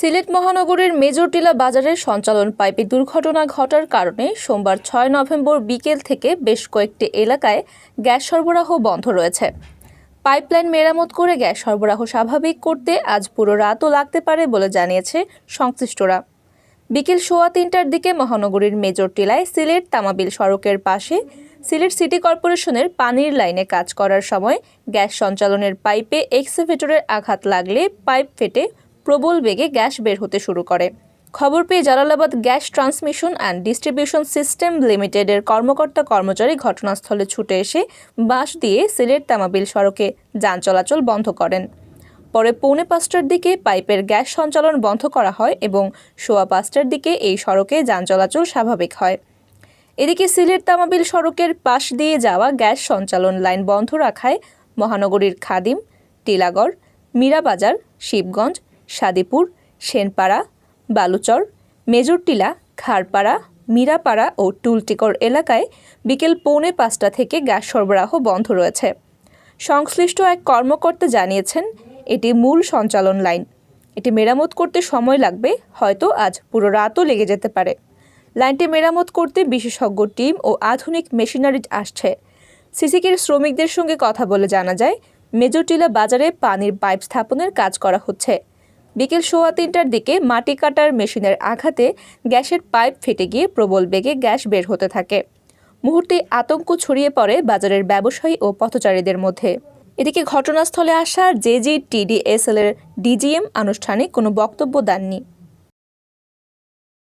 সিলেট মহানগরীর মেজরটিলা বাজারের সঞ্চালন পাইপে দুর্ঘটনা ঘটার কারণে সোমবার ৬ নভেম্বর বিকেল থেকে বেশ কয়েকটি এলাকায় গ্যাস সরবরাহ বন্ধ রয়েছে। পাইপলাইন মেরামত করে গ্যাস সরবরাহ স্বাভাবিক করতে আজ পুরো রাতও লাগতে পারে বলে জানিয়েছে সংশ্লিষ্টরা। বিকেল ৩:৩০টার দিকে মহানগরীর মেজরটিলায় সিলেট তামাবিল সড়কের পাশে সিলেট সিটি কর্পোরেশনের পানির লাইনে কাজ করার সময় গ্যাস সঞ্চালনের পাইপে এক্সকাভেটরের আঘাত লাগলে পাইপ ফেটে প্রবল বেগে গ্যাস বের হতে শুরু করে। খবর পেয়ে Jalalabad gas transmission and distribution system লিমিটেডের কর্মকর্তা-কর্মচারী ঘটনাস্থলে ছুটে এসে বাঁশ দিয়ে সিলেট তামাবিল সড়কে যান চলাচল বন্ধ করেন। পরে 4:45টার দিকে পাইপের গ্যাস সঞ্চালন বন্ধ করা হয় এবং 5:15টার দিকে এই সড়কে যান চলাচল স্বাভাবিক হয়। এদিকে সিলেট তামাবিল সড়কের পাশ দিয়ে যাওয়া গ্যাস সঞ্চালন লাইন বন্ধ রাখায় মহানগরীর খাদিম, টিলাগড়, মীরাবাজার, শিবগঞ্জ, সাদিপুর, সেনপাড়া, বালুচর, মেজরটিলা, খারপাড়া, মীরাপাড়া ও টুলটিকর এলাকায় বিকেল 4:45টা থেকে গ্যাস সরবরাহ বন্ধ রয়েছে। সংশ্লিষ্ট এক কর্মকর্তা জানিয়েছেন, এটি মূল সঞ্চালন লাইন। এটি মেরামত করতে সময় লাগবে, হয়তো আজ পুরো রাতও লেগে যেতে পারে। লাইনটি মেরামত করতে বিশেষজ্ঞ টিম ও আধুনিক মেশিনারি আসছে। সিসিকের শ্রমিকদের সঙ্গে কথা বলে জানা যায়, মেজরটিলা বাজারে পানির পাইপ স্থাপনের কাজ করা হচ্ছে। বিকেল 3:15টার দিকে মাটি কাটার মেশিনের আঘাতে গ্যাসের পাইপ ফেটে গিয়ে প্রবল বেগে গ্যাস বের হতে থাকে। মুহূর্তে আতঙ্ক ছড়িয়ে পড়ে বাজারের ব্যবসায়ী ও পথচারীদের মধ্যে। এদিকে ঘটনাস্থলে আসা জেজিটিডিএসএল এর ডিজিএম আনুষ্ঠানিক কোনো বক্তব্য দেননি।